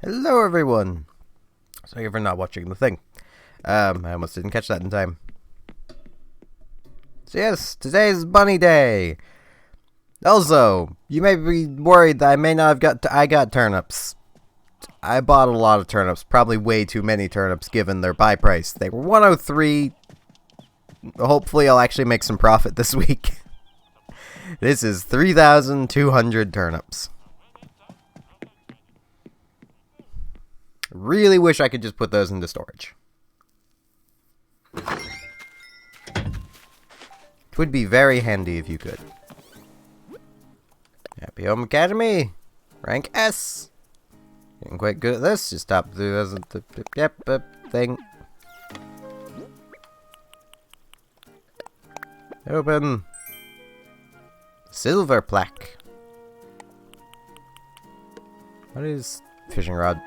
Hello everyone! Sorry for not watching the thing. I almost didn't catch that in time. So yes, today's Bunny Day! Also, you may be worried that I may not have I got turnips. I bought a lot of turnips, probably way too many turnips given their buy price. They were 103. Hopefully I'll actually make some profit this week. This is 3,200 turnips. Really wish I could just put those into storage. It would be very handy if you could. Happy Home Academy! Rank S! Getting quite good at this. Just top through the thing. Open. Silver plaque. What is fishing rod?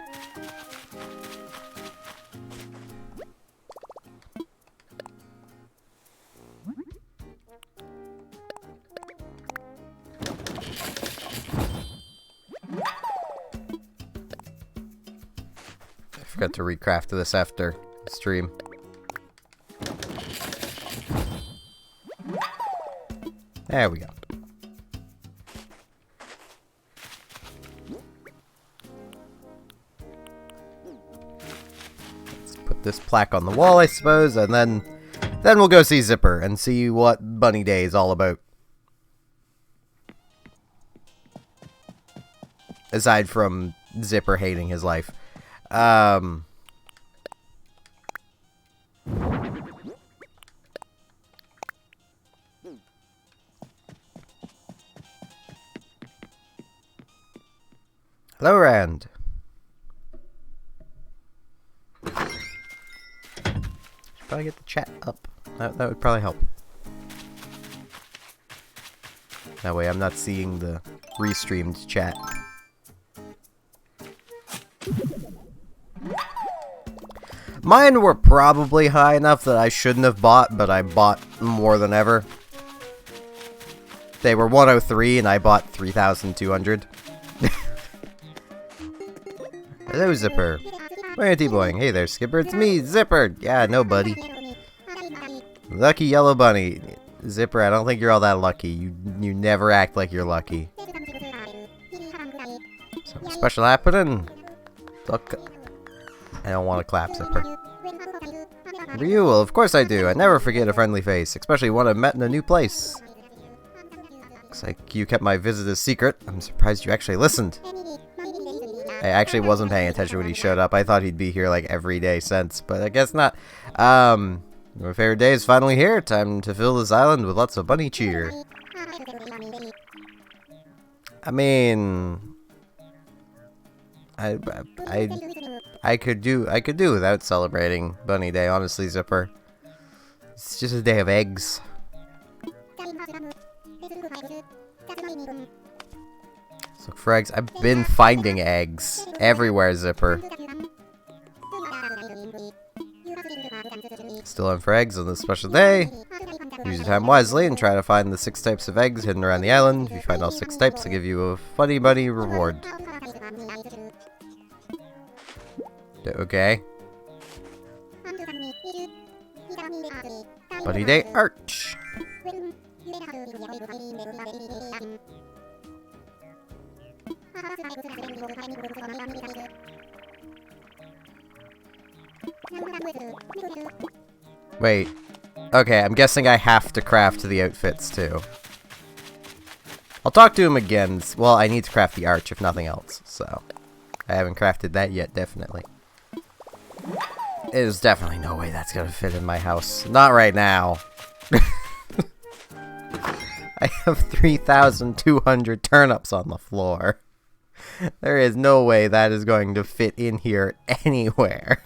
I forgot to recraft this after stream. There we go. Let's put this plaque on the wall, I suppose, and then we'll go see Zipper and see what Bunny Day is all about. Aside from Zipper hating his life. Hello, Rand. Should probably get the chat up. That would probably help. That way I'm not seeing the restreamed chat. Mine were probably high enough that I shouldn't have bought, but I bought more than ever. They were 103 and I bought 3,200. Hello, Zipper. Why aren't you boing? Hey there, Skipper. It's me, Zipper. Yeah, no, buddy. Lucky yellow bunny. Zipper, I don't think you're all that lucky. You never act like you're lucky. Something special happening? Look. I don't want to clap, Zipper. For you? Well, of course I do. I never forget a friendly face, especially one I've met in a new place. Looks like you kept my visit a secret. I'm surprised you actually listened. I actually wasn't paying attention when he showed up. I thought he'd be here like every day since, but I guess not. My favorite day is finally here. Time to fill this island with lots of bunny cheer. I mean, I could do without celebrating Bunny Day, honestly, Zipper. It's just a day of eggs. Let's look for eggs. I've been finding eggs everywhere, Zipper. Still in for eggs on this special day. Use your time wisely and try to find the 6 types of eggs hidden around the island. If you find all 6 types, I'll give you a funny bunny reward. Okay. Bunny Day Arch. Wait. Okay, I'm guessing I have to craft the outfits too. I'll talk to him again. Well, I need to craft the arch if nothing else, so I haven't crafted that yet, definitely. There's definitely no way that's gonna fit in my house. Not right now. I have 3,200 turnips on the floor. There is no way that is going to fit in here anywhere.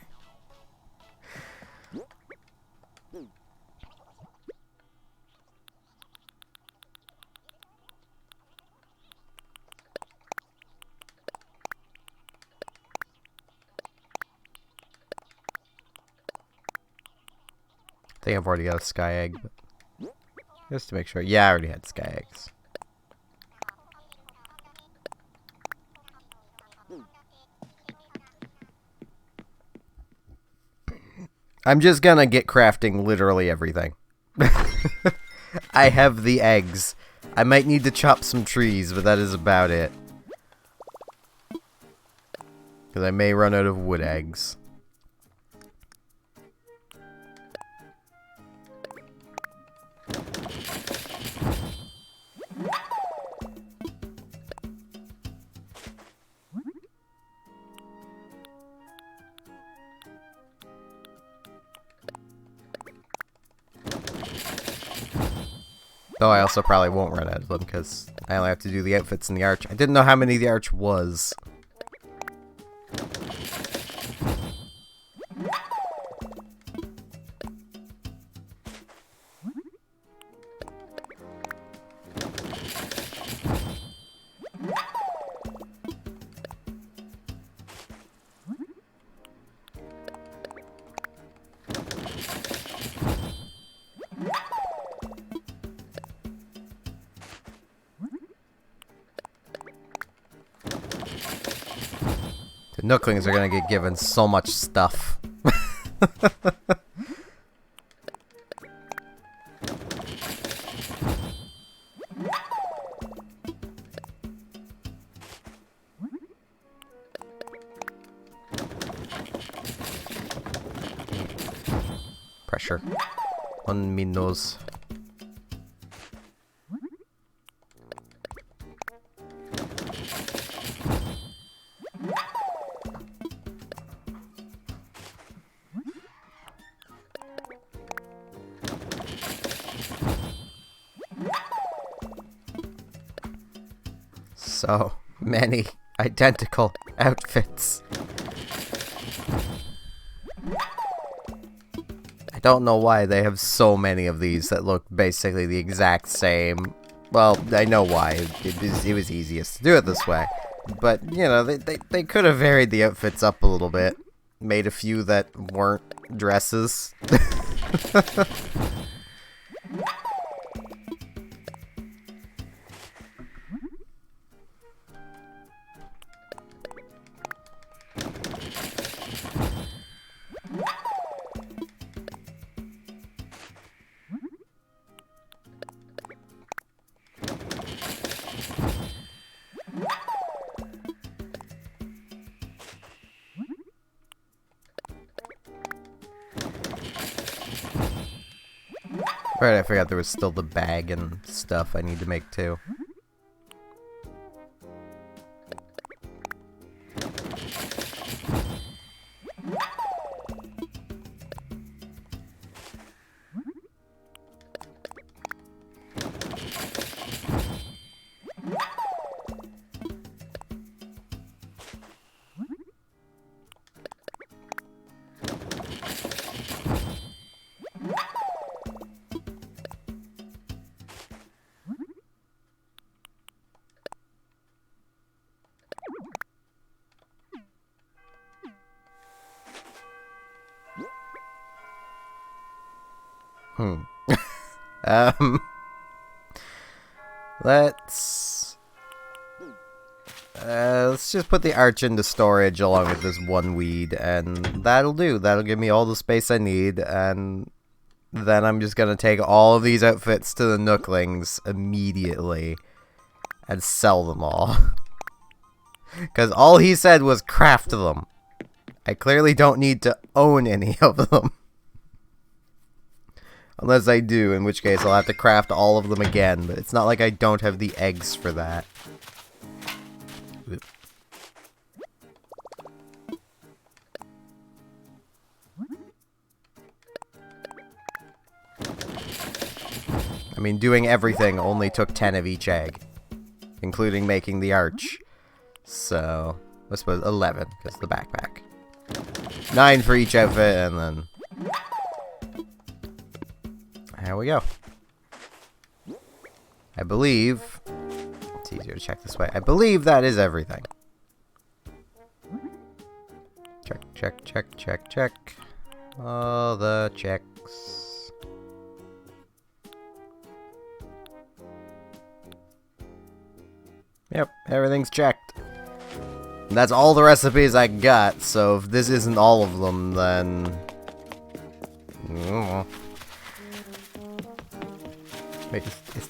think I've already got a sky egg, but just to make sure. Yeah, I already had sky eggs. I'm just gonna get crafting literally everything. I have the eggs. I might need to chop some trees, but that is about it. Because I may run out of wood eggs. Though I also probably won't run out of them because I only have to do the outfits and the arch. I didn't know how many the arch was. The Nooklings are gonna get given so much stuff. Pressure on me nose. So many identical outfits. I don't know why they have so many of these that look basically the exact same. Well, I know why. It was easiest to do it this way. But, you know, they could have varied the outfits up a little bit. Made a few that weren't dresses. Right, I forgot there was still the bag and stuff I need to make too. Let's just put the arch into storage along with this one weed, and that'll do. That'll give me all the space I need, and then I'm just gonna take all of these outfits to the Nooklings immediately and sell them all. Because all he said was craft them. I clearly don't need to own any of them. Unless I do, in which case I'll have to craft all of them again, but it's not like I don't have the eggs for that. Oop. I mean, doing everything only took 10 of each egg, including making the arch. So, I suppose 11, because the backpack. 9 for each outfit, and then... Here we go. I believe... It's easier to check this way. I believe that is everything. Check, check, check, check, check. All the checks. Yep, everything's checked. And that's all the recipes I got, so if this isn't all of them, then... Wait, is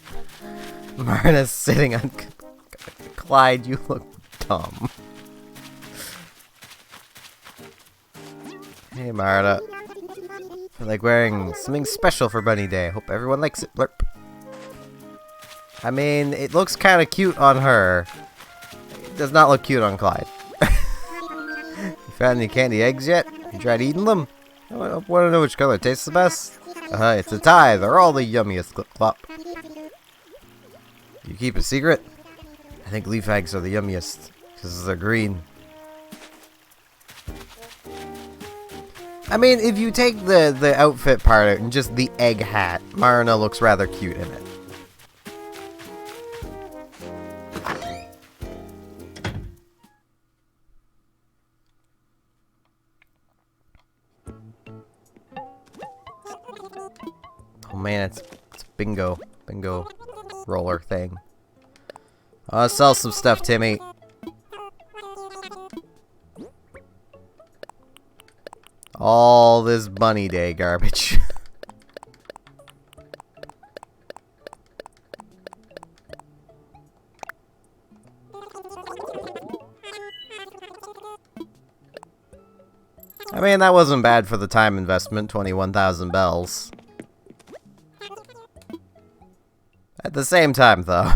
Marna's sitting on... Clyde, you look dumb. Hey, Marta. I like wearing something special for Bunny Day. Hope everyone likes it. Blurp. I mean, it looks kind of cute on her. It does not look cute on Clyde. You found any candy eggs yet? You tried eating them? I want to know which color tastes the best. It's a tie. They're all the yummiest. Clip clop. You keep a secret? I think leaf eggs are the yummiest because they're green. I mean, if you take the outfit part out and just the egg hat, Marna looks rather cute in it. Oh man, it's bingo roller thing. I'll sell some stuff, Timmy. All this Bunny Day garbage. I mean, that wasn't bad for the time investment, 21,000 bells. At the same time, though,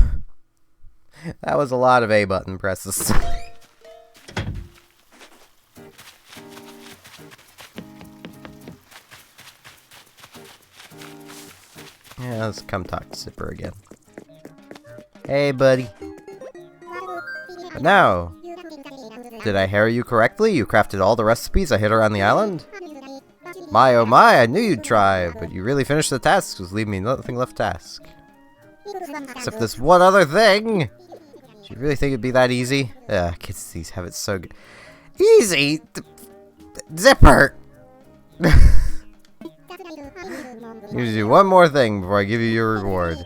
that was a lot of A button presses. Yeah, let's come talk to Zipper again. Hey, buddy. But now, did I hear you correctly? You crafted all the recipes I hid around the island? My oh my, I knew you'd try, but you really finished the tasks, just leave me nothing left to ask. Except this one other thing! Do you really think it'd be that easy? Kids these have it so good. Easy? Zipper! You need to do one more thing before I give you your reward.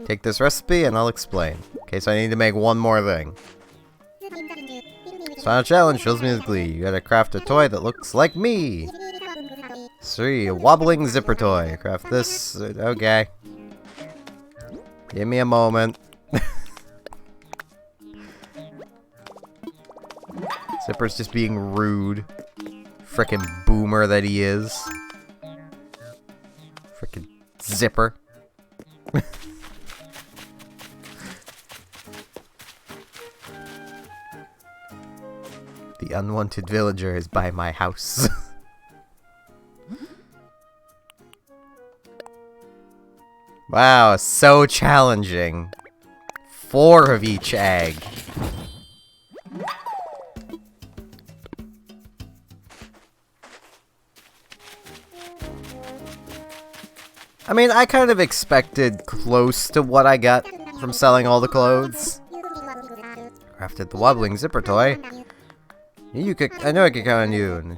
Take this recipe and I'll explain. In case I need to make one more thing. This final challenge fills me with glee. You gotta craft a toy that looks like me. 3. A wobbling zipper toy. Craft this. Okay. Give me a moment. Zipper's just being rude. Frickin' boomer that he is. Frickin' Zipper. The unwanted villager is by my house. Wow, so challenging. 4 of each egg. I mean, I kind of expected close to what I got from selling all the clothes. Crafted the wobbling zipper toy. I know I could count on you. And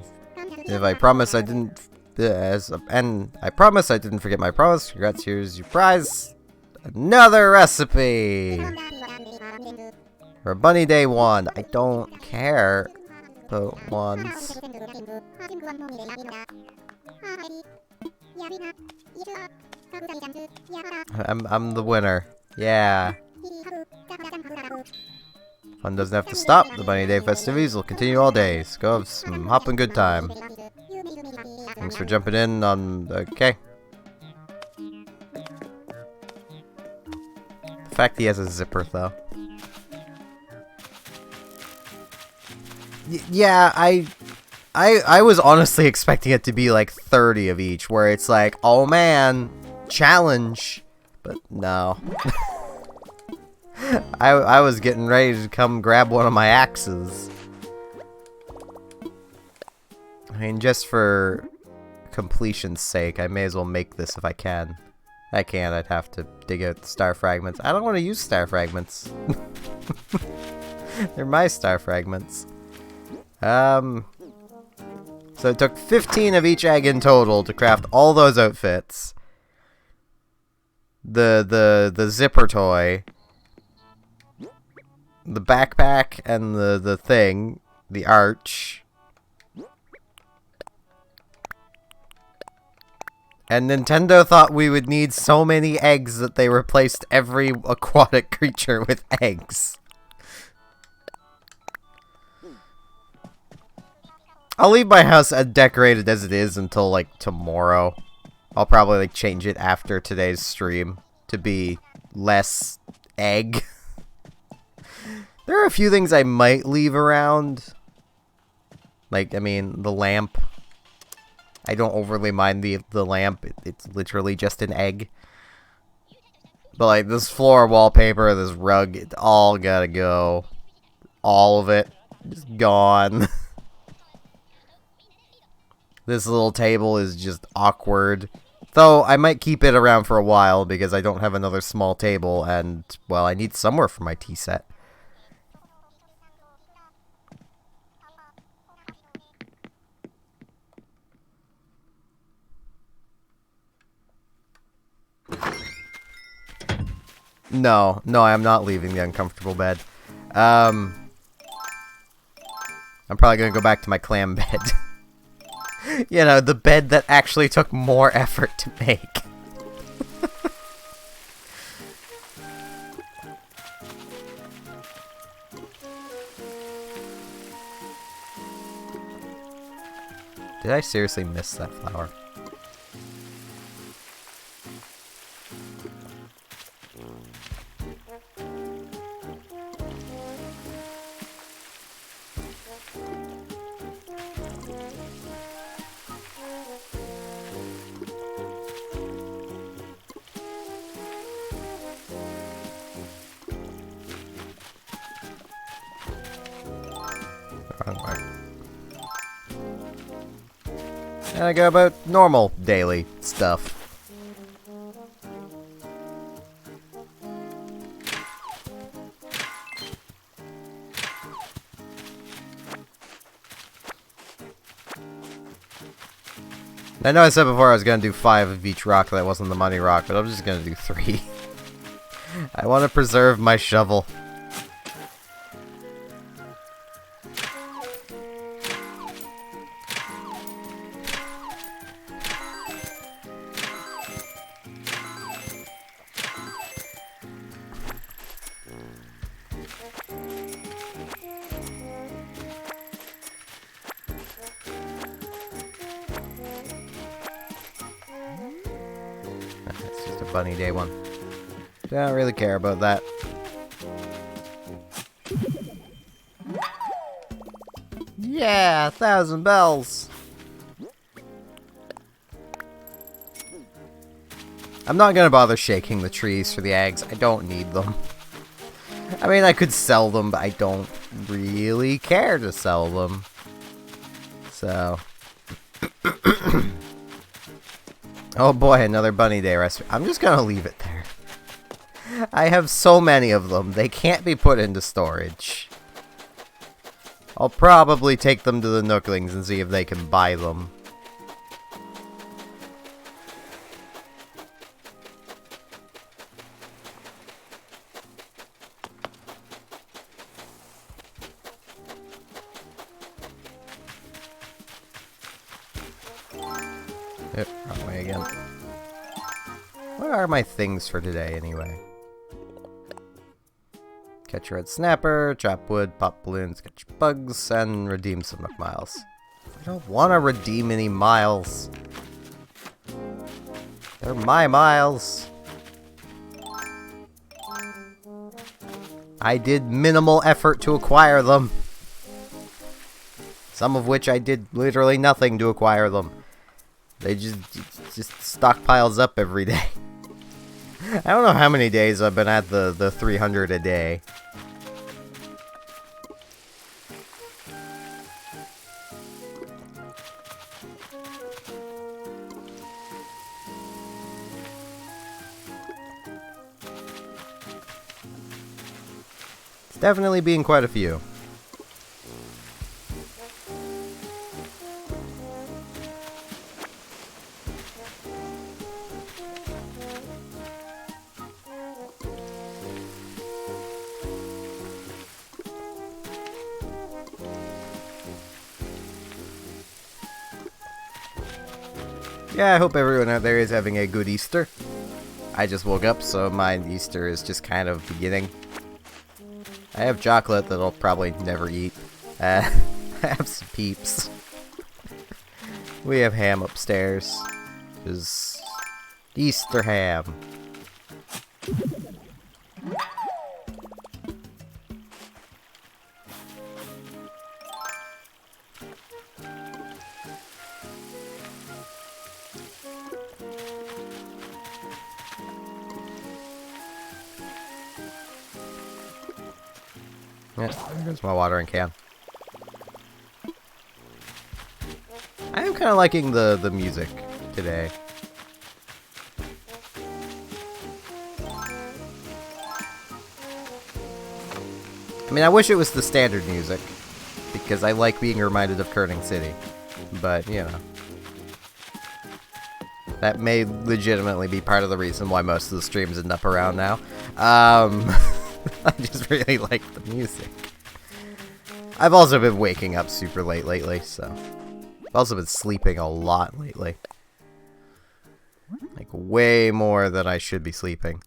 if I promise I didn't, I promise I didn't forget my promise. Congrats, here's your prize. Another recipe for Bunny Day 1. I don't care about ones. I'm the winner. Yeah. Fun doesn't have to stop. The Bunny Day festivities will continue all day. So go have some hopping good time. Thanks for jumping in on... Okay. The fact he has a zipper, though. Yeah, I was honestly expecting it to be like 30 of each, where it's like, oh man, challenge. But no. I was getting ready to come grab one of my axes. I mean, just for completion's sake, I may as well make this if I can. I can't, I'd have to dig out the star fragments. I don't want to use star fragments. They're my star fragments. So it took 15 of each egg in total to craft all those outfits. The zipper toy. the backpack and the thing, the arch. And Nintendo thought we would need so many eggs that they replaced every aquatic creature with eggs. I'll leave my house as decorated as it is until, like, tomorrow. I'll probably, like, change it after today's stream to be less egg. There are a few things I might leave around. Like, I mean, the lamp. I don't overly mind the lamp. It's literally just an egg. But, like, this floor wallpaper, this rug, it all gotta go. All of it. Just gone. This little table is just awkward. Though, I might keep it around for a while because I don't have another small table and, well, I need somewhere for my tea set. No, I'm not leaving the uncomfortable bed. I'm probably gonna go back to my clam bed. You know, the bed that actually took more effort to make. Did I seriously miss that flower? And I go about normal daily stuff. I know I said before I was gonna do 5 of each rock that wasn't the money rock, but I'm just gonna do 3. I want to preserve my shovel. It's just a bunny day one. Don't really care about that. Yeah, 1,000 bells. I'm not gonna bother shaking the trees for the eggs. I don't need them. I mean, I could sell them, but I don't really care to sell them. So. Oh boy, another bunny day recipe. I'm just gonna leave it there. I have so many of them, they can't be put into storage. I'll probably take them to the Nooklings and see if they can buy them. Yep, wrong way again. What are my things for today, anyway? Catch a red snapper, chop wood, pop balloons, catch bugs, and redeem some Nook miles. I don't want to redeem any miles. They're my miles. I did minimal effort to acquire them. Some of which I did literally nothing to acquire them. They just stockpiles up every day. I don't know how many days I've been at the 300 a day. It's definitely been quite a few. Yeah, I hope everyone out there is having a good Easter. I just woke up, so my Easter is just kind of beginning. I have chocolate that I'll probably never eat. I have some peeps. We have ham upstairs. Is Easter ham. Yeah, there goes my watering can. I am kind of liking the music today. I mean, I wish it was the standard music, because I like being reminded of Kerning City, but, you know. That may legitimately be part of the reason why most of the streams end up around now. I just really like the music. I've also been waking up super late lately, so... I've also been sleeping a lot lately. Like, way more than I should be sleeping.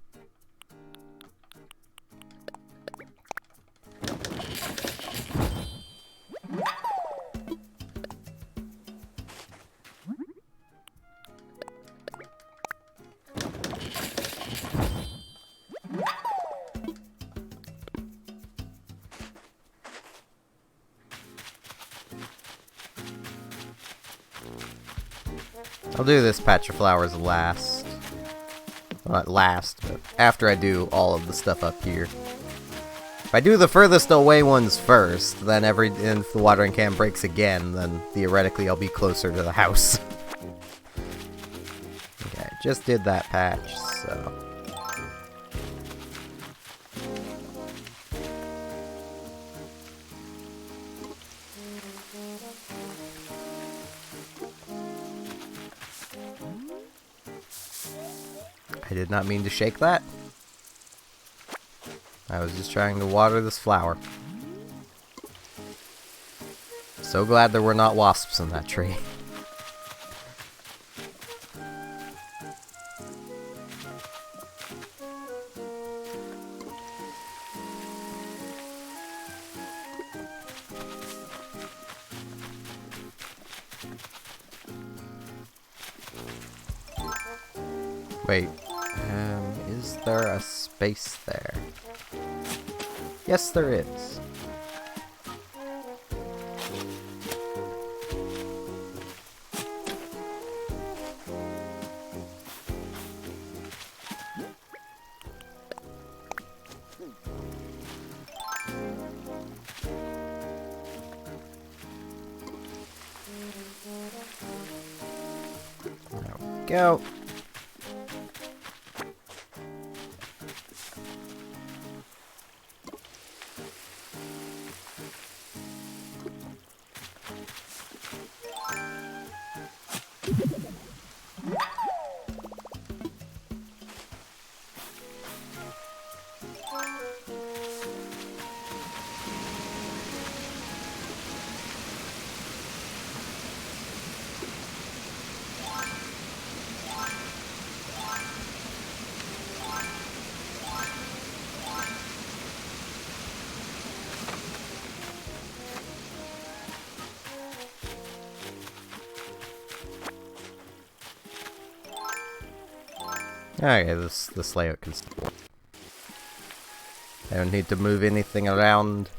I'll do this patch of flowers last. Well, not last, but after I do all of the stuff up here. If I do the furthest away ones first, then if the watering can breaks again, then theoretically I'll be closer to the house. Okay, I just did that patch, so... I did not mean to shake that. I was just trying to water this flower. So glad there were not wasps in that tree. Wait. Is there a space there? Yes, there is. There we go. Okay, this layout can stop. I don't need to move anything around.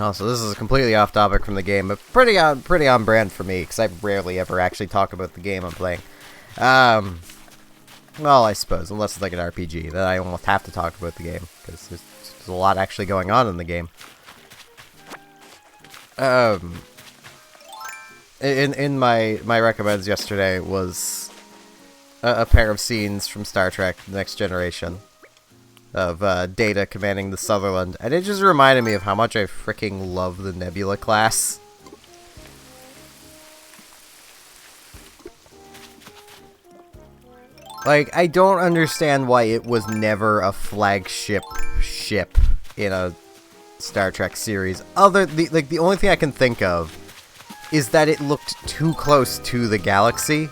Also, this is completely off topic from the game, but pretty on brand for me, because I rarely ever actually talk about the game I'm playing. Well, I suppose, unless it's like an RPG, then I almost have to talk about the game, because there's a lot actually going on in the game. In my recommends yesterday was a pair of scenes from Star Trek: The Next Generation of Data commanding the Sutherland, and it just reminded me of how much I freaking love the Nebula class. Like, I don't understand why it was never a flagship ship in a Star Trek series. The only thing I can think of is that it looked too close to the galaxy,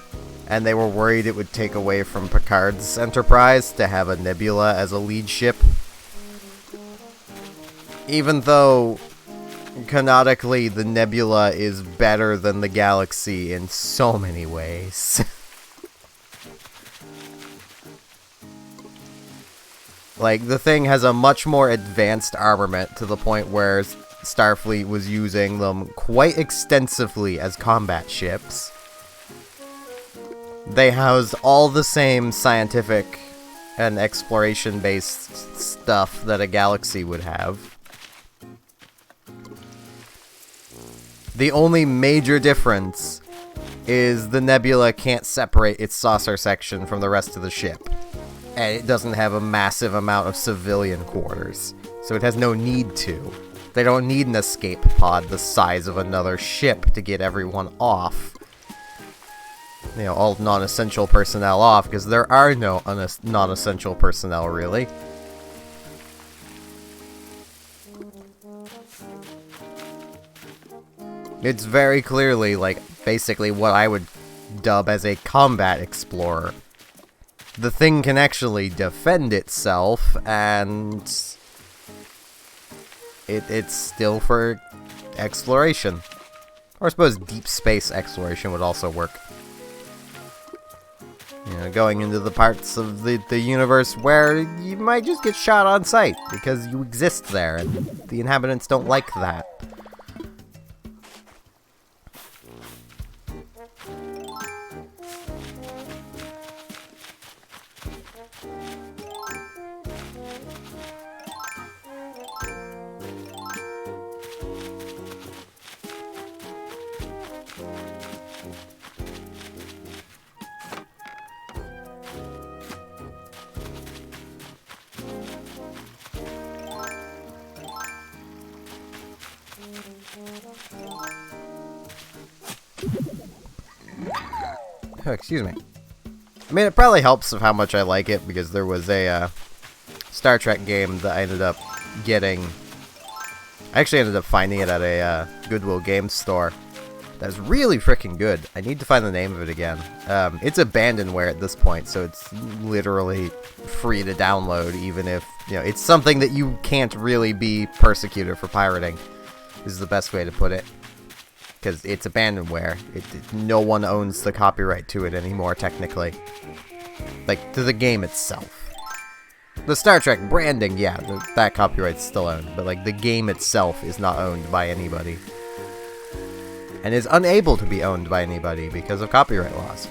and they were worried it would take away from Picard's Enterprise to have a Nebula as a lead ship. Even though, canonically, the Nebula is better than the galaxy in so many ways. Like, the thing has a much more advanced armament to the point where Starfleet was using them quite extensively as combat ships. They housed all the same scientific and exploration-based stuff that a galaxy would have. The only major difference is the Nebula can't separate its saucer section from the rest of the ship. And it doesn't have a massive amount of civilian quarters, so it has no need to. They don't need an escape pod the size of another ship to get everyone off. You know, all non-essential personnel off, because there are no non-essential personnel, really. It's very clearly, like, basically what I would dub as a combat explorer. The thing can actually defend itself, and it's still for exploration. Or I suppose deep space exploration would also work. You know, going into the parts of the universe where you might just get shot on sight because you exist there, and the inhabitants don't like that. Oh, excuse me. I mean, it probably helps of how much I like it, because there was a Star Trek game that I ended up getting. I actually ended up finding it at a Goodwill Games store. That's really freaking good. I need to find the name of it again. It's abandonware at this point, so it's literally free to download, even if, you know, it's something that you can't really be persecuted for pirating, is the best way to put it. Because it's abandonware. No one owns the copyright to it anymore, technically. Like, to the game itself. The Star Trek branding, yeah, that copyright's still owned. But, like, the game itself is not owned by anybody. And is unable to be owned by anybody because of copyright laws.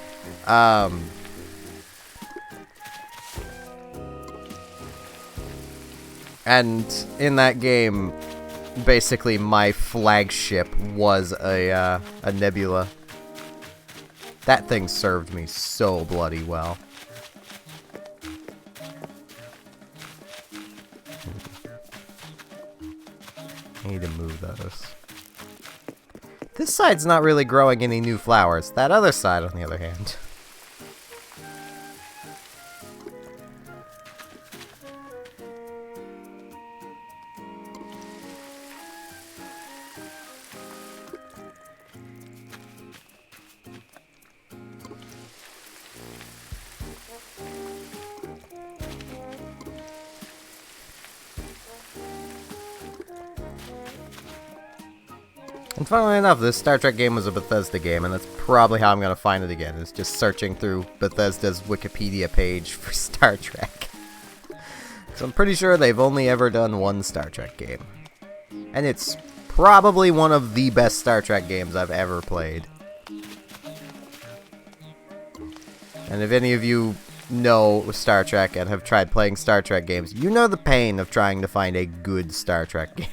And in that game, basically my flagship was a Nebula. That thing served me so bloody well. I need to move those. This side's not really growing any new flowers. That other side, on the other hand. And funnily enough, this Star Trek game was a Bethesda game, and that's probably how I'm going to find it again, is just searching through Bethesda's Wikipedia page for Star Trek. So I'm pretty sure they've only ever done one Star Trek game. And it's probably one of the best Star Trek games I've ever played. And if any of you know Star Trek and have tried playing Star Trek games, you know the pain of trying to find a good Star Trek game.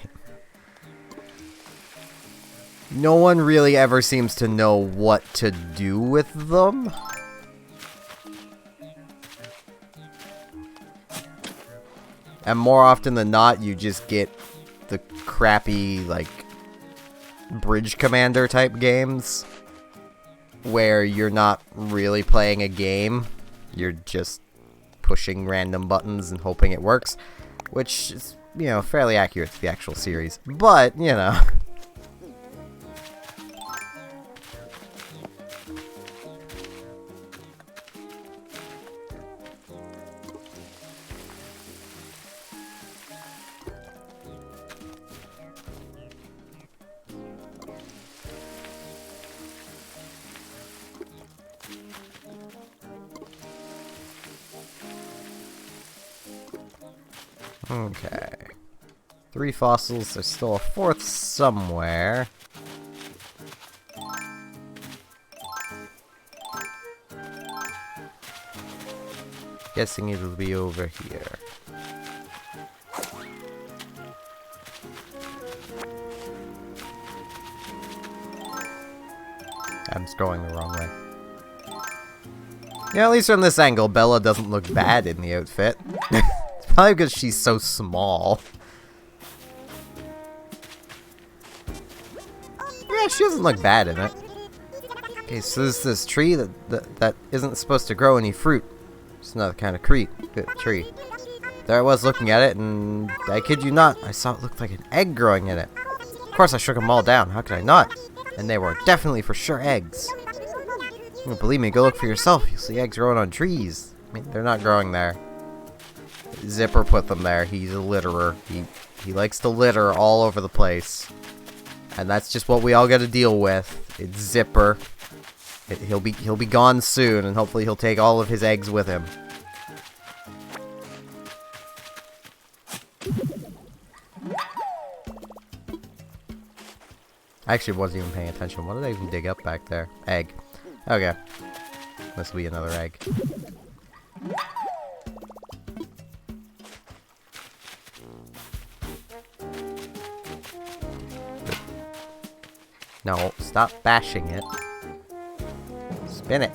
No one really ever seems to know what to do with them. And more often than not, you just get the crappy, like, Bridge Commander type games, where you're not really playing a game, You're just pushing random buttons and hoping it works, which is, you know, fairly accurate to the actual series. But, you know. Okay. 3 fossils, there's still a 4th somewhere. Guessing it'll be over here. I'm scrolling the wrong way. Yeah, at least from this angle, Bella doesn't look bad in the outfit. It's probably because she's so small. Yeah, she doesn't look bad in it. Okay, so there's this tree that isn't supposed to grow any fruit. It's another kind of tree. There I was looking at it, and I kid you not, I saw it looked like an egg growing in it. Of course, I shook them all down. How could I not? And they were definitely for sure eggs. Well, believe me, go look for yourself. You'll see eggs growing on trees. I mean, they're not growing there. Zipper put them there. He's a litterer. He likes to litter all over the place. And that's just what we all got to deal with. It's Zipper. He'll be gone soon, and hopefully he'll take all of his eggs with him. I actually wasn't even paying attention. What did I even dig up back there? Egg. Okay. This will be another egg. No, stop bashing it. Spin it.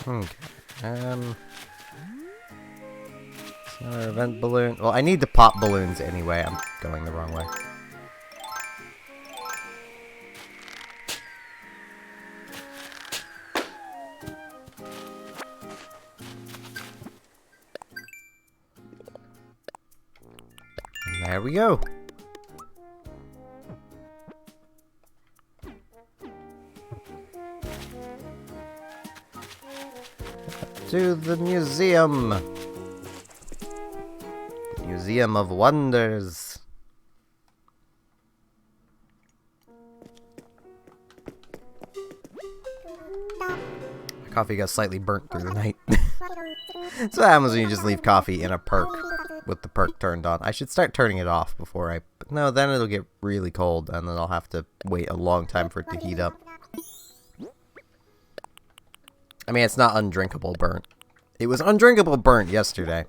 Okay. Another event balloon. Well, I need to pop balloons anyway. I'm going the wrong way. And there we go. To the museum. The Museum of Wonders. My coffee got slightly burnt through the night. So that happens when you just leave coffee in a perk with the perk turned on. I should start turning it off before I... No, then it'll get really cold and then I'll have to wait a long time for it to heat up. I mean, it's not undrinkable burnt. It was undrinkable burnt yesterday.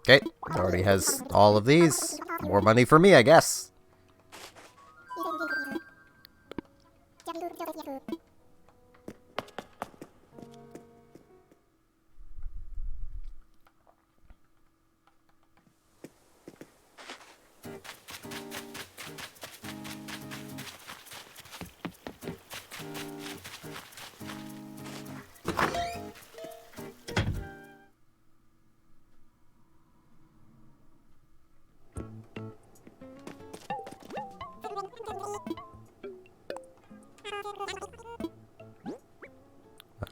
Okay, it already has all of these. More money for me, I guess.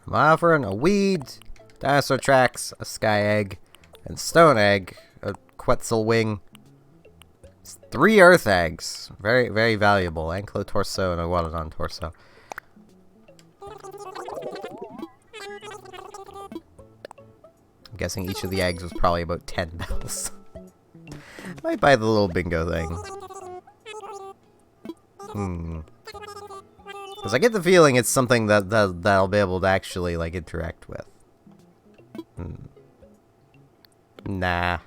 I'm offering a weed, dinosaur tracks, a sky egg, and stone egg, a quetzal wing. It's 3 earth eggs. Very, very valuable. Anklo torso and a iguanodon torso. I'm guessing each of the eggs was probably about 10 bells. Might buy the little bingo thing. Because I get the feeling it's something that I'll be able to actually, like, interact with. Nah.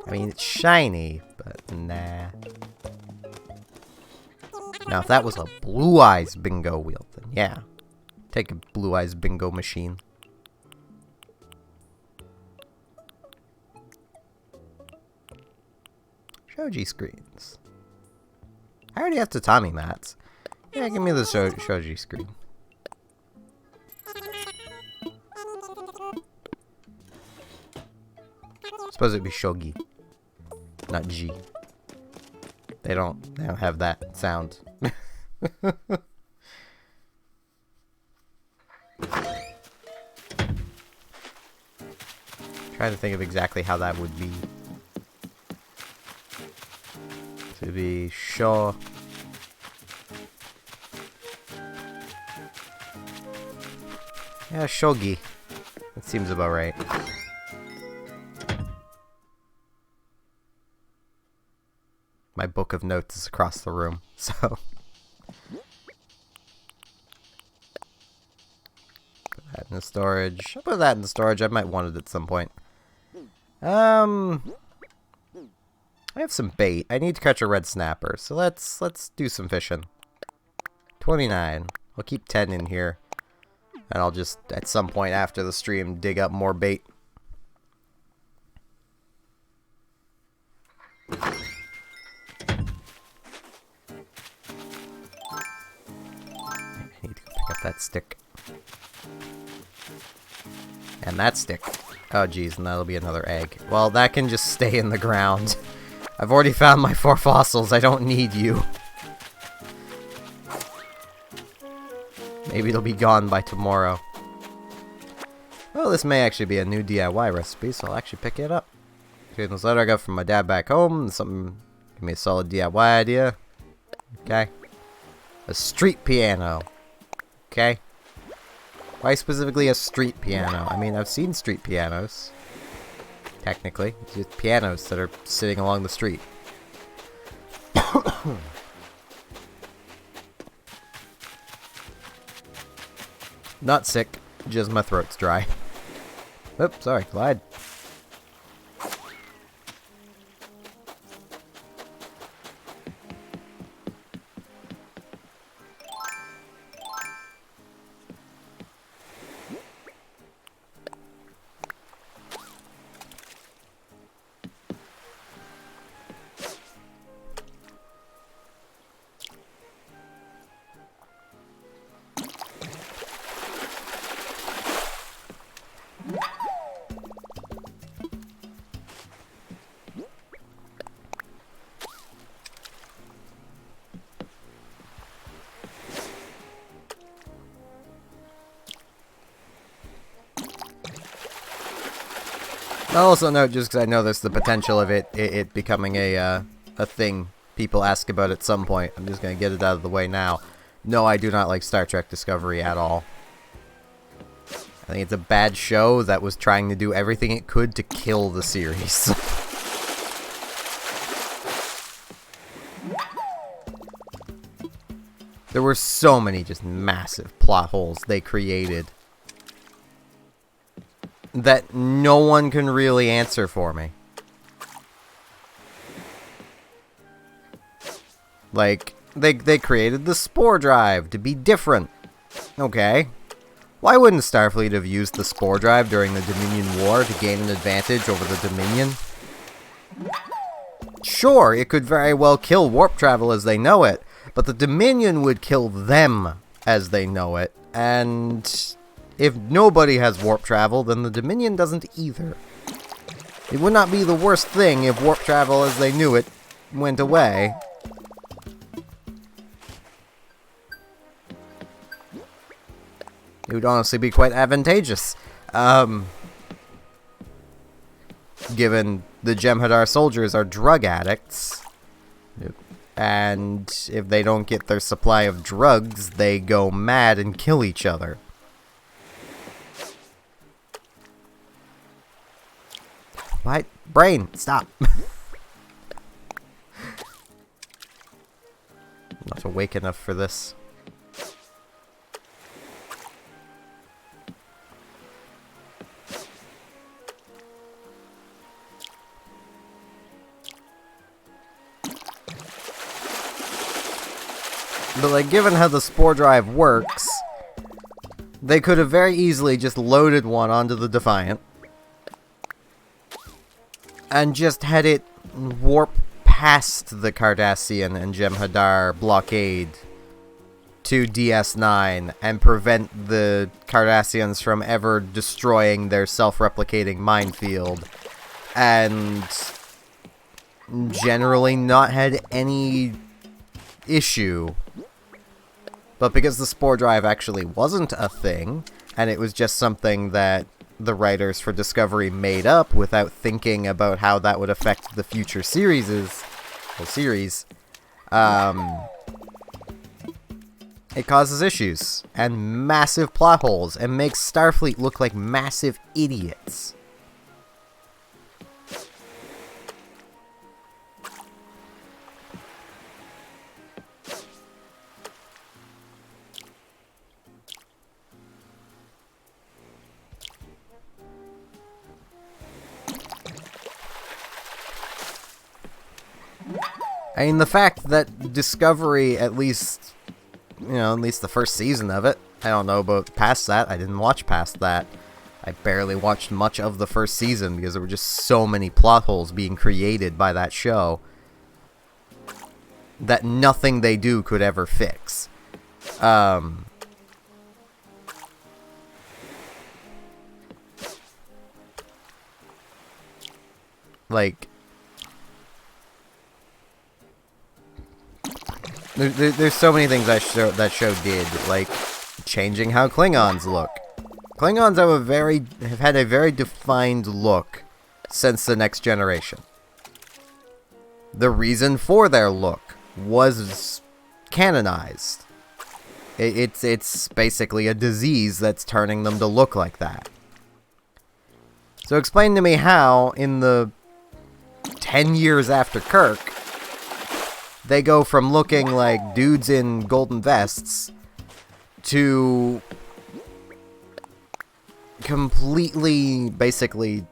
I mean, it's shiny, but nah. Now, if that was a Blue Eyes bingo wheel, then yeah. Take a Blue Eyes bingo machine. Shoji screens. I already have tatami mats. Yeah, give me the shoji screen. Suppose it'd be shogi, not G. They don't have that sound. Trying to think of exactly how that would be. To be sure. Yeah, shogi. That seems about right. My book of notes is across the room, so. Put that in the storage. I'll put that in the storage. I might want it at some point. I have some bait. I need to catch a red snapper, so let's do some fishing. 29. I'll keep 10 in here. And I'll just, at some point after the stream, dig up more bait. I need to go pick up that stick. And that stick. Oh geez, and that'll be another egg. Well, that can just stay in the ground. I've already found my 4 fossils. I don't need you. Maybe it'll be gone by tomorrow. Well, this may actually be a new DIY recipe, so I'll actually pick it up. Okay, this letter I got from my dad back home. Something, give me a solid DIY idea. Okay. A street piano. Okay. Why specifically a street piano? I mean, I've seen street pianos. Technically. It's just pianos that are sitting along the street. Not sick, just my throat's dry. Oops, sorry, Clyde. I'll also note, just because I know there's the potential of it becoming a thing people ask about at some point, I'm just going to get it out of the way now. No, I do not like Star Trek Discovery at all. I think it's a bad show that was trying to do everything it could to kill the series. There were so many just massive plot holes they created that no one can really answer for me. Like, they created the Spore Drive to be different. Okay. Why wouldn't Starfleet have used the Spore Drive during the Dominion War to gain an advantage over the Dominion? Sure, it could very well kill warp travel as they know it, but the Dominion would kill them as they know it, and if nobody has warp travel, then the Dominion doesn't either. It would not be the worst thing if warp travel as they knew it went away. It would honestly be quite advantageous. Given the Jem'Hadar soldiers are drug addicts. And if they don't get their supply of drugs, they go mad and kill each other. What? Brain, stop. Not awake enough for this. But, like, given how the Spore Drive works, they could have very easily just loaded one onto the Defiant and just had it warp past the Cardassian and Jem'Hadar blockade to DS9 and prevent the Cardassians from ever destroying their self-replicating minefield, and generally not had any issue. But because the Spore Drive actually wasn't a thing, and it was just something that the writers for Discovery made up without thinking about how that would affect the future series, it causes issues and massive plot holes and makes Starfleet look like massive idiots. I mean, the fact that Discovery, at least the first season of it, I don't know about past that, I didn't watch past that. I barely watched much of the first season because there were just so many plot holes being created by that show that nothing they do could ever fix. Like, there's so many things that show did, like changing how Klingons look. Klingons have had a very defined look since the Next Generation. The reason for their look was canonized. It's basically a disease that's turning them to look like that. So explain to me how, in the 10 years after Kirk, they go from looking like dudes in golden vests to completely, basically,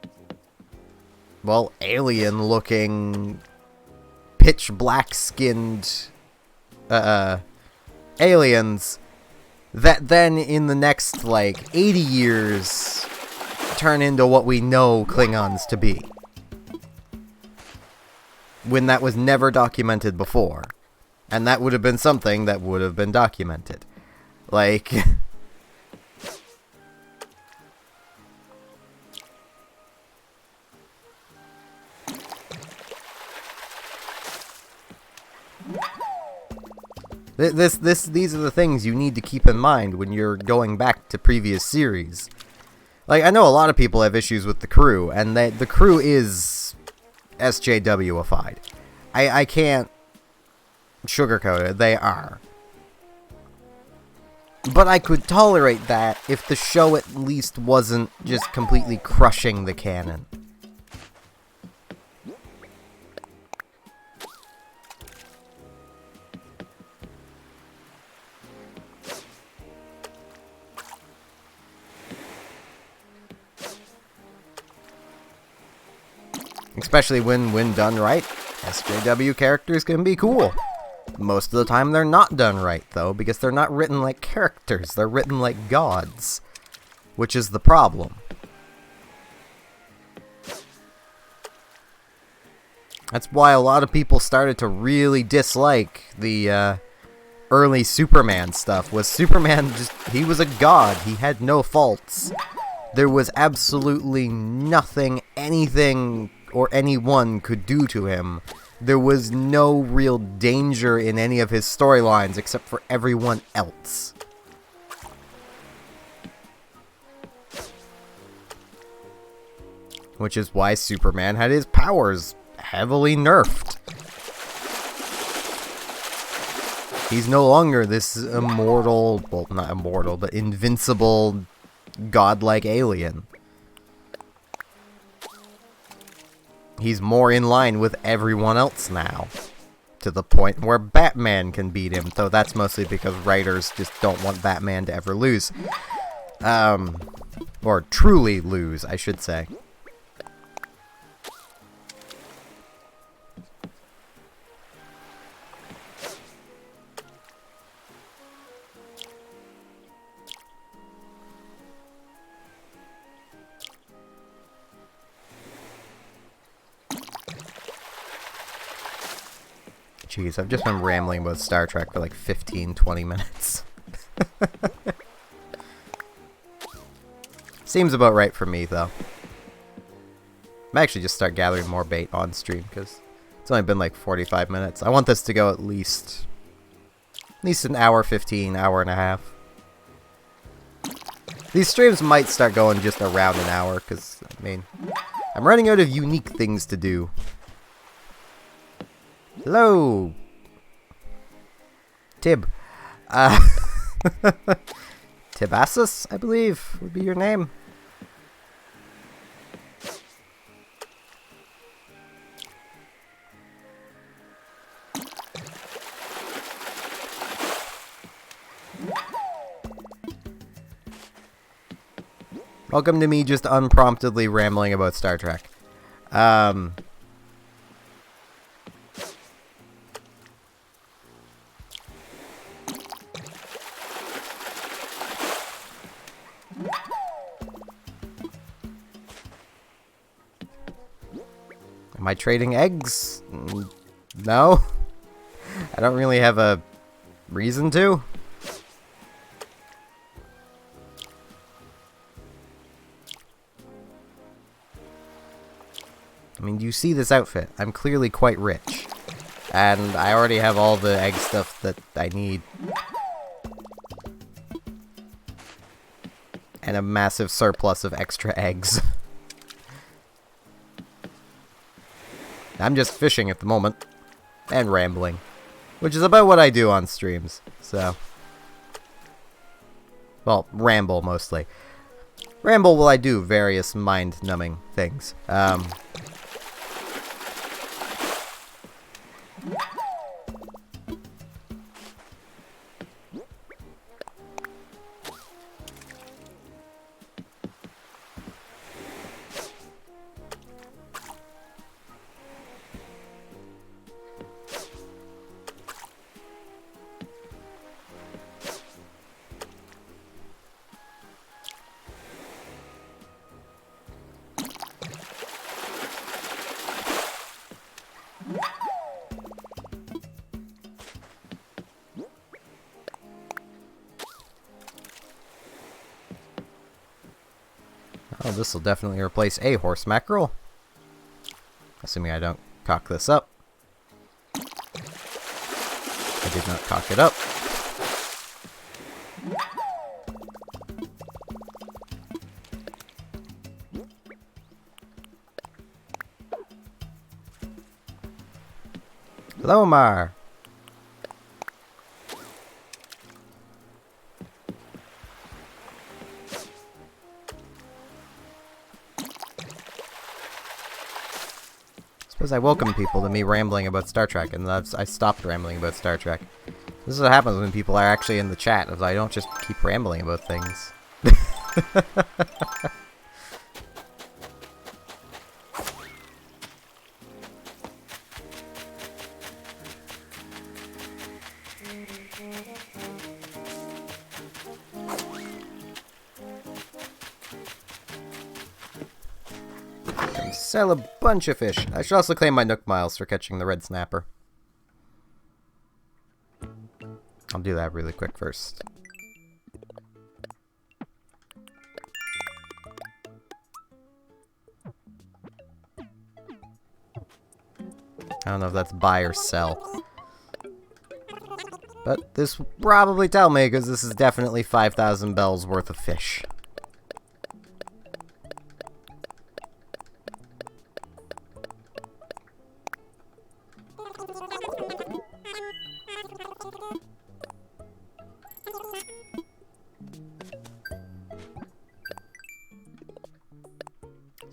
well, alien-looking, pitch-black-skinned aliens that then, in the next, like, 80 years, turn into what we know Klingons to be. When that was never documented before. And that would have been something that would have been documented. Like... These are the things you need to keep in mind when you're going back to previous series. Like, I know a lot of people have issues with the crew, and the crew is SJW-ified. I can't sugarcoat it, they are. But I could tolerate that if the show at least wasn't just completely crushing the canon. Especially when done right, SJW characters can be cool. Most of the time they're not done right, though, because they're not written like characters, they're written like gods. Which is the problem. That's why a lot of people started to really dislike the early Superman stuff. Was Superman he was a god, he had no faults. There was absolutely nothing, anything, or anyone could do to him. There was no real danger in any of his storylines except for everyone else. Which is why Superman had his powers heavily nerfed. He's no longer this immortal, well, not immortal, but invincible, godlike alien. He's more in line with everyone else now. To the point where Batman can beat him, though that's mostly because writers just don't want Batman to ever lose. Or truly lose, I should say. Jeez, I've just been rambling about Star Trek for like 15-20 minutes. Seems about right for me, though. I might actually just start gathering more bait on stream, because it's only been like 45 minutes. I want this to go at least an hour 15, hour and a half. These streams might start going just around an hour, because, I mean, I'm running out of unique things to do. Hello! Tib. Tibasus, I believe, would be your name. Welcome to me just unpromptedly rambling about Star Trek. Am I trading eggs? No. I don't really have a reason to. I mean, you see this outfit. I'm clearly quite rich. And I already have all the egg stuff that I need. And a massive surplus of extra eggs. I'm just fishing at the moment. And rambling. Which is about what I do on streams. So. Well, ramble mostly. Ramble while I do various mind-numbing things. Oh, this will definitely replace a horse mackerel. Assuming I don't cock this up. I did not cock it up. Hello, Mar. Suppose I welcome people to me rambling about Star Trek, and I stopped rambling about Star Trek. This is what happens when people are actually in the chat, is I don't just keep rambling about things. Sell a bunch of fish. I should also claim my Nook Miles for catching the red snapper. I'll do that really quick first. I don't know if that's buy or sell. But this will probably tell me, because this is definitely 5,000 bells worth of fish.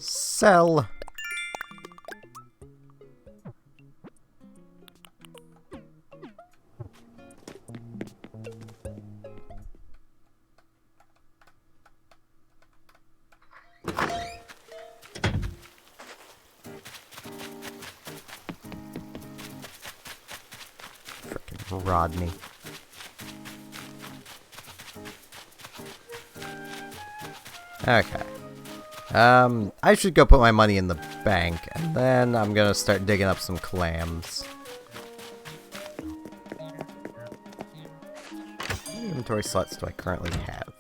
Sell. Frickin' Rodney. Okay. I should go put my money in the bank, and then I'm gonna start digging up some clams. inventory slots do I currently have?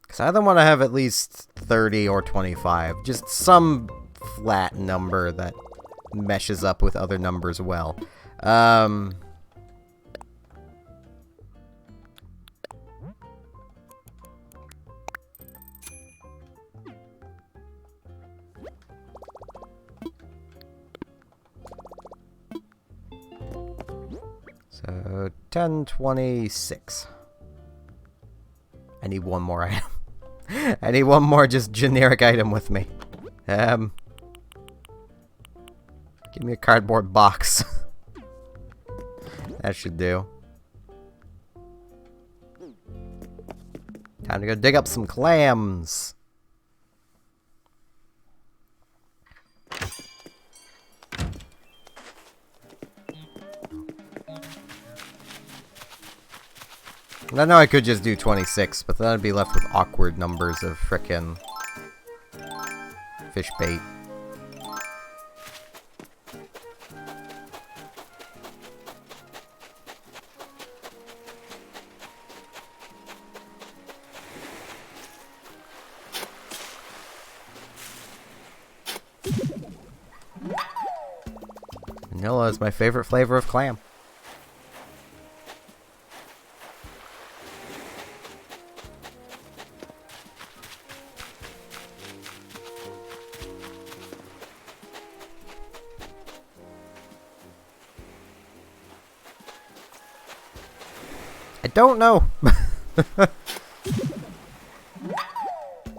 Because I either want to have at least 30 or 25. Just some flat number that meshes up with other numbers well. So, 1026. I need one more item. I need one more just generic item with me. Give me a cardboard box. That should do. Time to go dig up some clams. I know I could just do 26, but then I'd be left with awkward numbers of frickin' fish bait. Vanilla is my favorite flavor of clam. I don't know.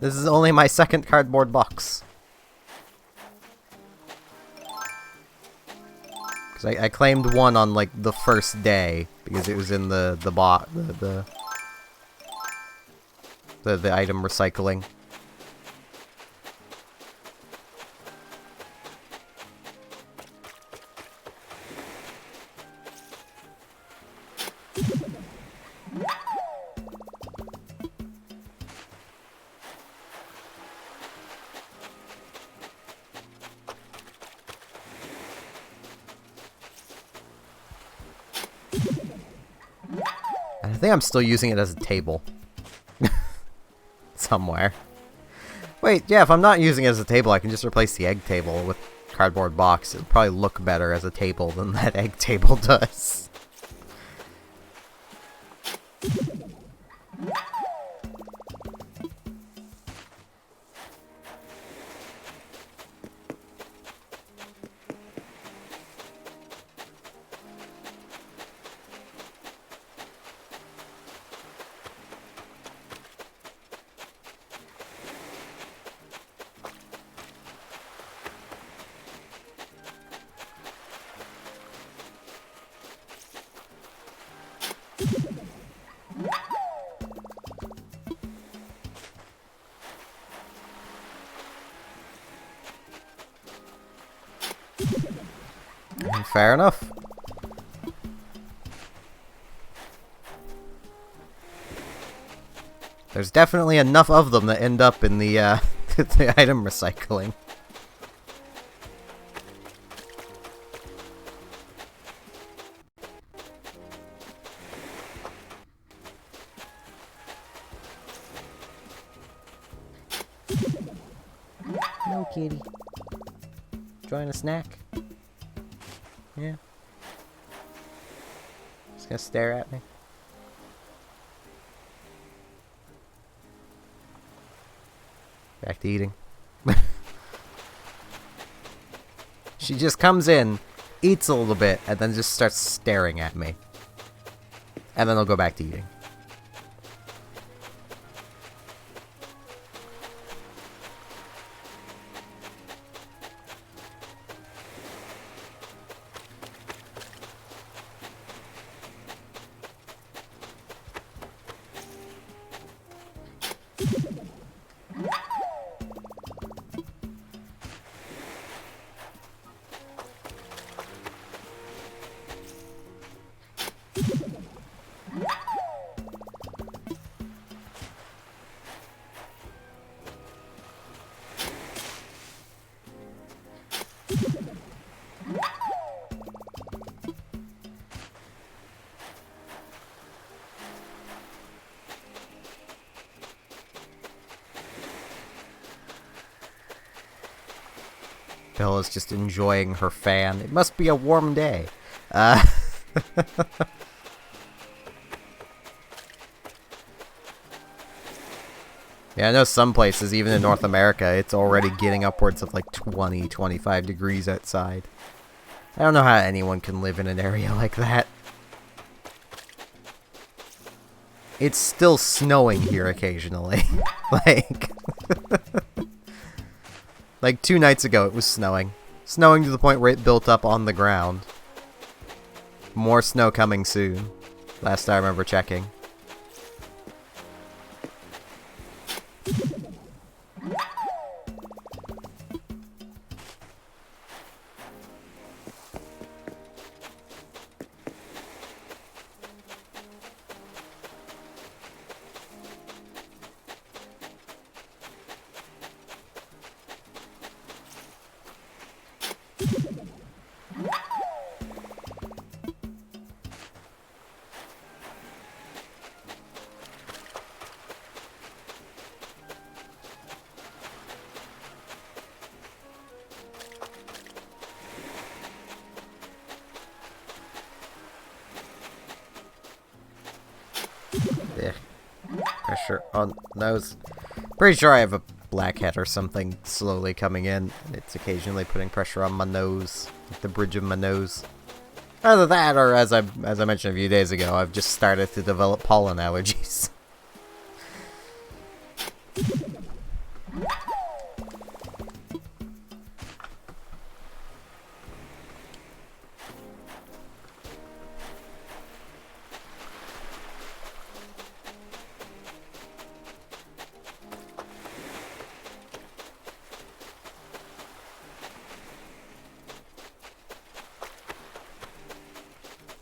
This is only my second cardboard box. Because I claimed one on like the first day because it was in the item recycling. I think I'm still using it as a table. Somewhere. Wait, yeah, if I'm not using it as a table, I can just replace the egg table with cardboard box. It'll probably look better as a table than that egg table does. Fair enough. There's definitely enough of them that end up in the the item recycling. No, kitty. Enjoying a snack? Yeah. Just gonna stare at me. Back to eating. She just comes in, eats a little bit, and then just starts staring at me. And then I'll go back to eating. Bella's just enjoying her fan. It must be a warm day. Yeah, I know some places, even in North America, it's already getting upwards of like 20, 25 degrees outside. I don't know how anyone can live in an area like that. It's still snowing here occasionally. Like 2 nights ago it was snowing. Snowing to the point where it built up on the ground. More snow coming soon. Last I remember checking. Yeah. Pressure on nose. Pretty sure I have a blackhead or something slowly coming in. And it's occasionally putting pressure on my nose, like the bridge of my nose. Either that, or as I mentioned a few days ago, I've just started to develop pollen allergies.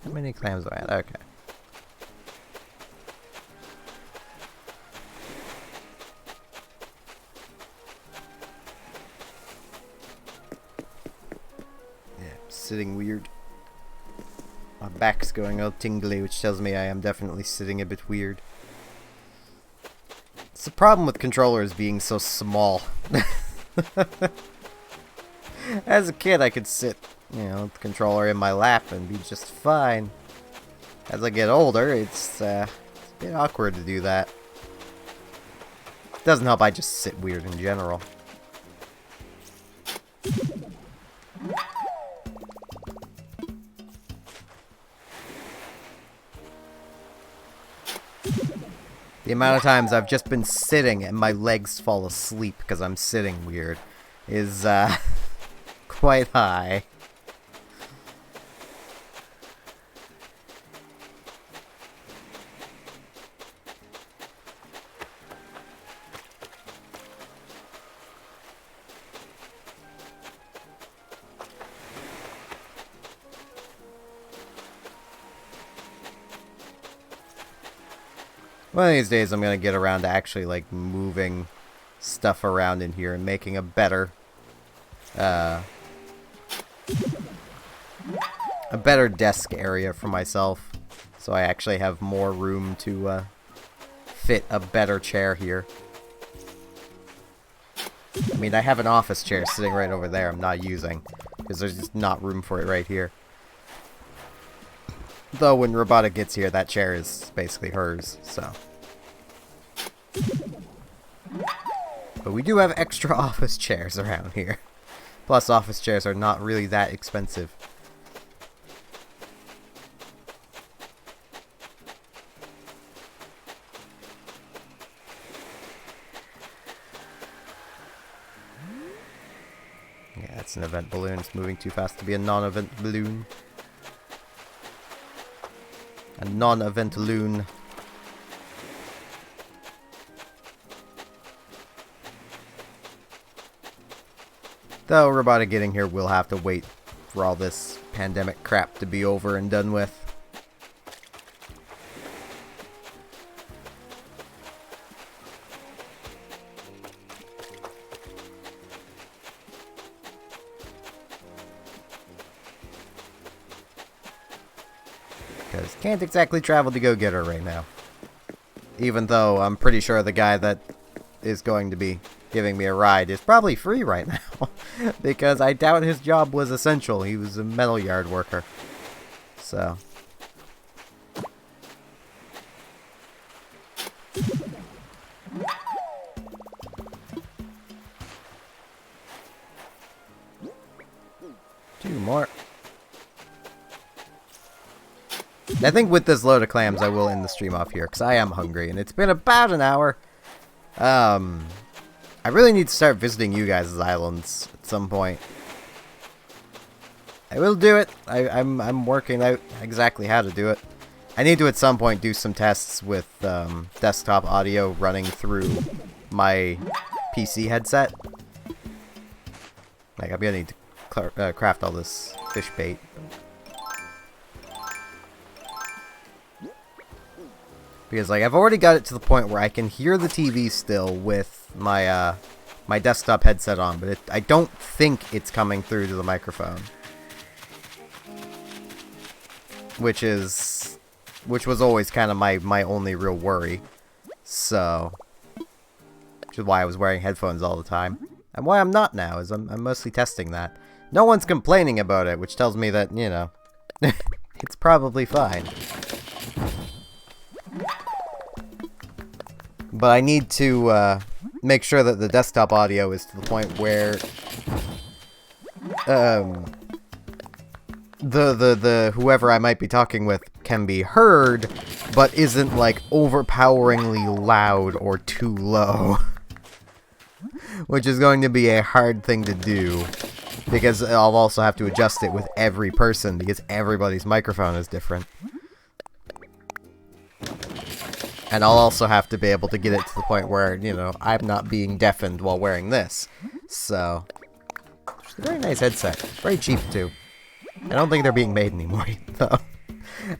How many clams do I have? Okay. Yeah, sitting weird. My back's going all tingly, which tells me I am definitely sitting a bit weird. It's the problem with controllers being so small. As a kid, I could sit, you know, with the controller in my lap and be just fine. As I get older, it's a bit awkward to do that. Doesn't help I just sit weird in general. The amount of times I've just been sitting and my legs fall asleep because I'm sitting weird is quite high. One of these days I'm gonna get around to actually like moving stuff around in here and making a better desk area for myself, so I actually have more room to fit a better chair here. I mean, I have an office chair sitting right over there I'm not using because there's just not room for it right here. Though when Robotic gets here, that chair is basically hers, so. But we do have extra office chairs around here. Plus, office chairs are not really that expensive. Yeah, it's an event balloon. It's moving too fast to be a non-event balloon. A non-event loon. Though Robotic getting here, we'll have to wait for all this pandemic crap to be over and done with. Because can't exactly travel to go get her right now. Even though I'm pretty sure the guy that is going to be giving me a ride is probably free right now. Because I doubt his job was essential. He was a metal yard worker. So. Two more. I think with this load of clams, I will end the stream off here, because I am hungry, and it's been about an hour. I really need to start visiting you guys' islands at some point. I will do it. I'm working out exactly how to do it. I need to at some point do some tests with desktop audio running through my PC headset. Like, I'm gonna need to craft all this fish bait. Because, like, I've already got it to the point where I can hear the TV still with my my desktop headset on, but I don't think it's coming through to the microphone. Which was always kind of my only real worry. So, which is why I was wearing headphones all the time. And why I'm not now, is I'm mostly testing that. No one's complaining about it, which tells me that, you know, it's probably fine. But I need to make sure that the desktop audio is to the point where the whoever I might be talking with can be heard, but isn't like overpoweringly loud or too low. Which is going to be a hard thing to do, because I'll also have to adjust it with every person, because everybody's microphone is different. And I'll also have to be able to get it to the point where, you know, I'm not being deafened while wearing this. So, it's a very nice headset. Very cheap, too. I don't think they're being made anymore, though.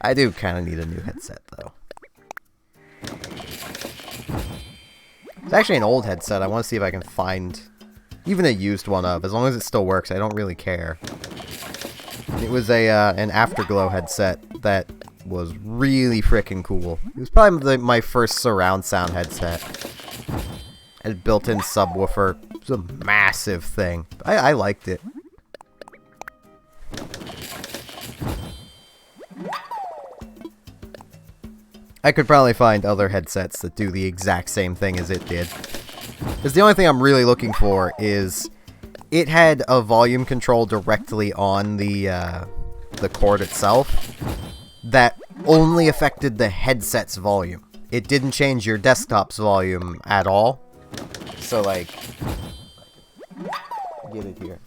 I do kind of need a new headset, though. It's actually an old headset. I want to see if I can find even a used one of. As long as it still works, I don't really care. It was an Afterglow headset that was really freaking cool. It was probably my first surround sound headset. It had built-in subwoofer. It was a massive thing. I liked it. I could probably find other headsets that do the exact same thing as it did. Because the only thing I'm really looking for is it had a volume control directly on the cord itself that only affected the headset's volume. It didn't change your desktop's volume at all. So, like, get it here.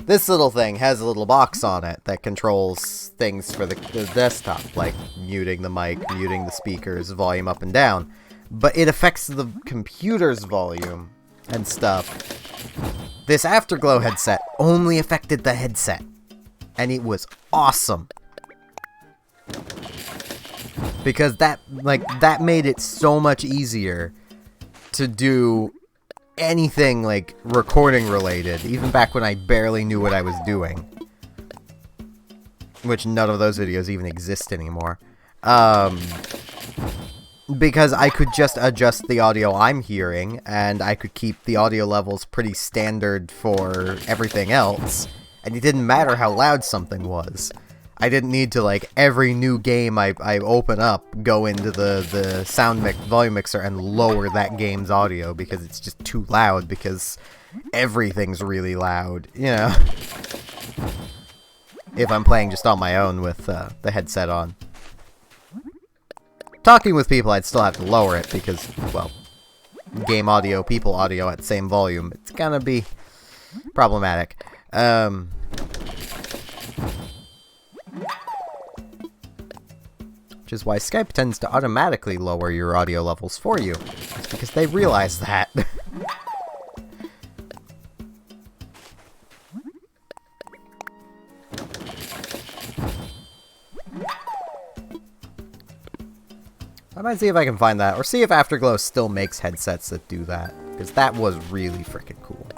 This little thing has a little box on it that controls things for the desktop, like muting the mic, muting the speakers, volume up and down. But it affects the computer's volume and stuff. This Afterglow headset only affected the headset. And it was awesome. Because that made it so much easier to do anything, like, recording related, even back when I barely knew what I was doing. Which none of those videos even exist anymore. Because I could just adjust the audio I'm hearing, and I could keep the audio levels pretty standard for everything else, and it didn't matter how loud something was. I didn't need to, like, every new game I open up, go into the volume mixer and lower that game's audio because it's just too loud, because everything's really loud, you know? If I'm playing just on my own with the headset on. Talking with people, I'd still have to lower it because, well, game audio, people audio at the same volume, it's gonna be problematic. Which is why Skype tends to automatically lower your audio levels for you. It's because they realize that. I might see if I can find that, or see if Afterglow still makes headsets that do that, because that was really freaking cool.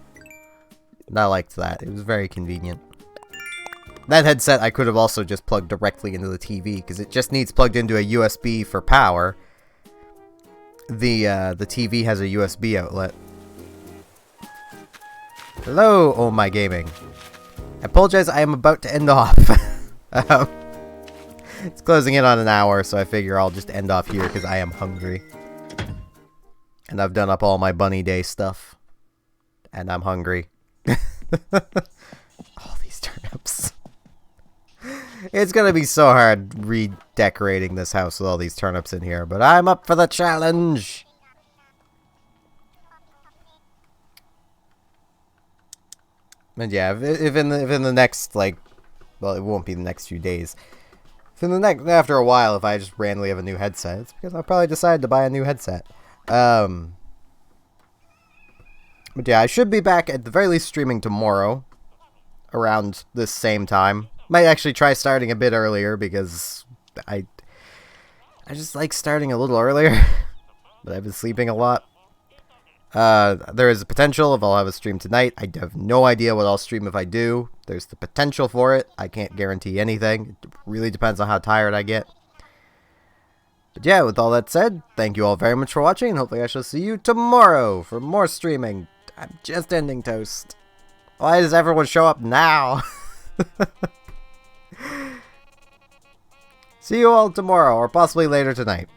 And I liked that. It was very convenient. That headset I could have also just plugged directly into the TV, because it just needs plugged into a USB for power. the TV has a USB outlet. Hello, Oh My Gaming. I apologize, I am about to end off. It's closing in on an hour, so I figure I'll just end off here because I am hungry. And I've done up all my bunny day stuff. And I'm hungry. All these turnips. It's gonna be so hard redecorating this house with all these turnips in here, but I'm up for the challenge! And yeah, if in the next, like, well, it won't be the next few days. If in the next, after a while, if I just randomly have a new headset, it's because I'll probably decide to buy a new headset. But yeah, I should be back at the very least streaming tomorrow, around this same time. Might actually try starting a bit earlier because I just like starting a little earlier, but I've been sleeping a lot. There is a potential if I'll have a stream tonight. I have no idea what I'll stream if I do. There's the potential for it. I can't guarantee anything. It really depends on how tired I get. But yeah, with all that said, thank you all very much for watching, and hopefully I shall see you tomorrow for more streaming. I'm just ending toast. Why does everyone show up now? See you all tomorrow, or possibly later tonight.